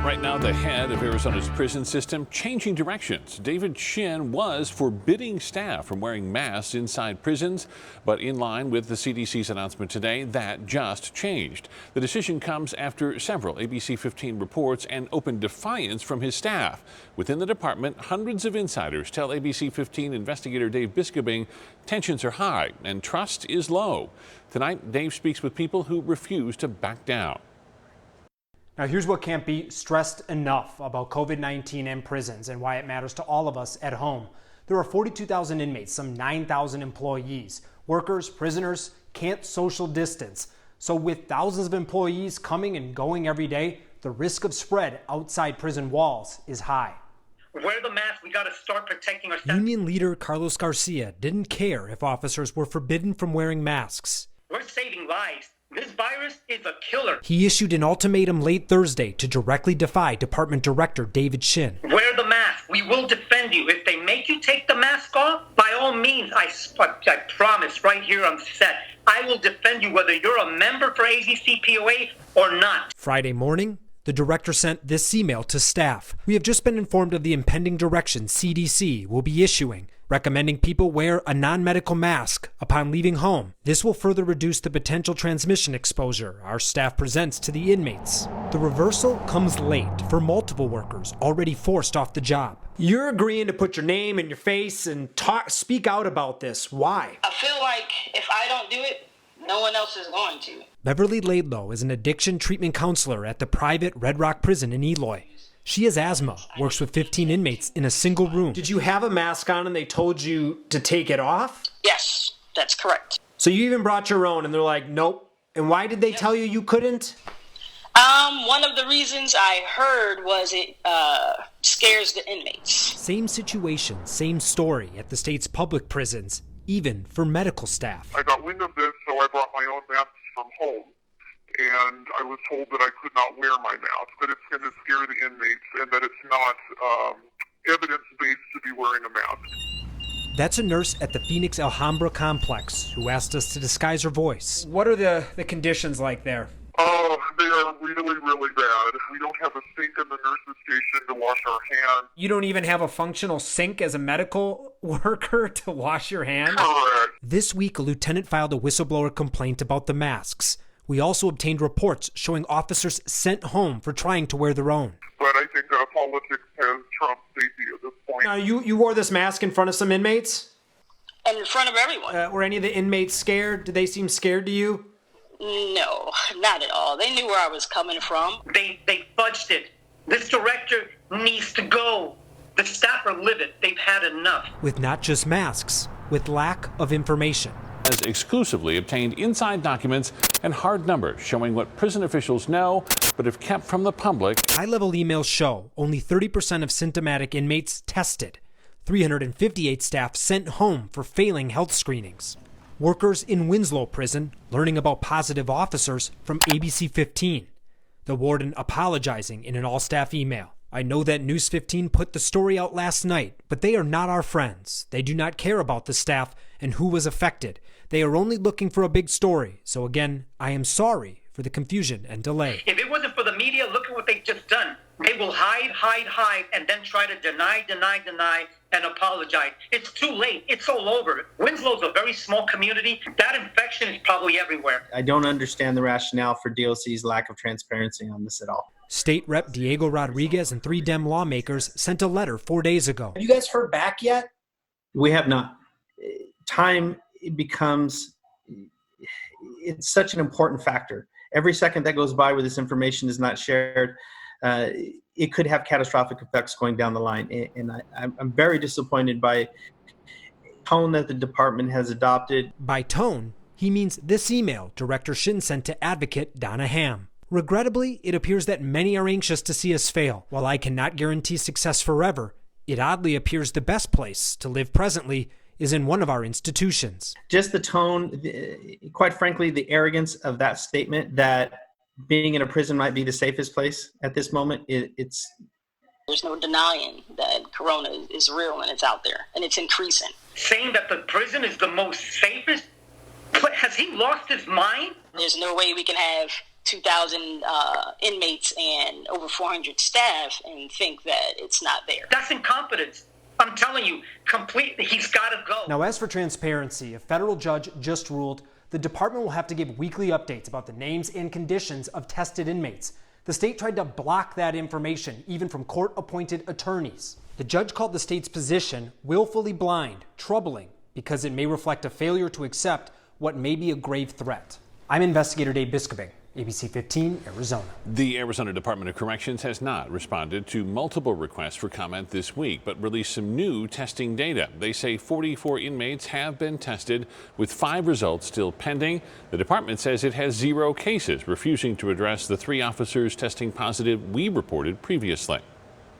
Right now, the head of Arizona's prison system changing directions. David Shin was forbidding staff from wearing masks inside prisons, but in line with the CDC's announcement today, that just changed. The decision comes after several ABC 15 reports and open defiance from his staff. Within the department, hundreds of insiders tell ABC 15 investigator Dave Biscobing tensions are high and trust is low. Tonight, Dave speaks with people who refuse to back down. Now, here's what can't be stressed enough about COVID-19 and prisons and why it matters to all of us at home. There are 42,000 inmates, some 9,000 employees. Workers, prisoners can't social distance. So with thousands of employees coming and going every day, the risk of spread outside prison walls is high. Wear the mask. We got to start protecting ourselves. Union leader Carlos Garcia didn't care if officers were forbidden from wearing masks. We're saving lives. This virus is a killer. He issued an ultimatum late Thursday to directly defy Department Director David Shin. Wear the mask. We will defend you. If they make you take the mask off, by all means, I promise right here on set, I will defend you whether you're a member for AZCPOA or not. Friday morning, the director sent this email to staff. We have just been informed of the impending direction CDC will be issuing, recommending people wear a non-medical mask upon leaving home. This will further reduce the potential transmission exposure our staff presents to the inmates. The reversal comes late for multiple workers already forced off the job. You're agreeing to put your name and your face and speak out about this. Why? I feel like if I don't do it, no one else is going to. Beverly Laidlow is an addiction treatment counselor at the private Red Rock prison in Eloy. She has asthma, works with 15 inmates in a single room. Did you have a mask on and they told you to take it off? Yes, that's correct. So you even brought your own and they're like, nope. And why did they tell you you couldn't? One of the reasons I heard was it scares the inmates. Same situation, same story at the state's public prisons, even for medical staff. I got wind of this, so I brought my own masks from home. And I was told that I could not wear my mask, that it's going to scare the inmates, and that it's not evidence-based to be wearing a mask. That's a nurse at the Phoenix Alhambra complex who asked us to disguise her voice. What are the conditions like there? Oh, they are really, really bad. We don't have a sink in the nurse's station to wash our hands. You don't even have a functional sink as a medical worker to wash your hands? Correct. This week, a lieutenant filed a whistleblower complaint about the masks. We also obtained reports showing officers sent home for trying to wear their own. But I think politics has trumped safety at this point. Now, you wore this mask in front of some inmates? And in front of everyone. Were any of the inmates scared? Did they seem scared to you? No, not at all. They knew where I was coming from. They fudged it. This director needs to go. The staff are livid. They've had enough. With not just masks, with lack of information. Has exclusively obtained inside documents and hard numbers showing what prison officials know, but have kept from the public. High-level emails show only 30% of symptomatic inmates tested. 358 staff sent home for failing health screenings. Workers in Winslow prison learning about positive officers from ABC 15. The warden apologizing in an all-staff email. I know that News 15 put the story out last night, but they are not our friends. They do not care about the staff and who was affected. They are only looking for a big story. So again, I am sorry for the confusion and delay. If it wasn't for the media, look at what they've just done. They will hide, and then try to deny, and apologize. It's too late. It's all over. Winslow's a very small community. That infection is probably everywhere. I don't understand the rationale for DOC's lack of transparency on this at all. State Rep Diego Rodriguez and 3 Dem lawmakers sent a letter 4 days ago. Have you guys heard back yet? We have not. Time becomes, it's such an important factor. Every second that goes by where this information is not shared, it could have catastrophic effects going down the line. And I'm very disappointed by the tone that the department has adopted. By tone, he means this email Director Shin sent to advocate Donna Ham. Regrettably, it appears that many are anxious to see us fail. While I cannot guarantee success forever, it oddly appears the best place to live presently is in one of our institutions. Just the tone, quite frankly, the arrogance of that statement that being in a prison might be the safest place at this moment, it's... There's no denying that corona is real and it's out there and it's increasing. Saying that the prison is the most safest? Has he lost his mind? There's no way we can have 2,000 inmates and over 400 staff and think that it's not there. That's incompetence. I'm telling you, completely, he's got to go. Now, as for transparency, a federal judge just ruled the department will have to give weekly updates about the names and conditions of tested inmates. The state tried to block that information, even from court-appointed attorneys. The judge called the state's position willfully blind, troubling, because it may reflect a failure to accept what may be a grave threat. I'm Investigator Dave Biskobing, ABC 15, Arizona. The Arizona Department of Corrections has not responded to multiple requests for comment this week, but released some new testing data. They say 44 inmates have been tested, with 5 results still pending. The department says it has 0 cases, refusing to address the 3 officers testing positive we reported previously.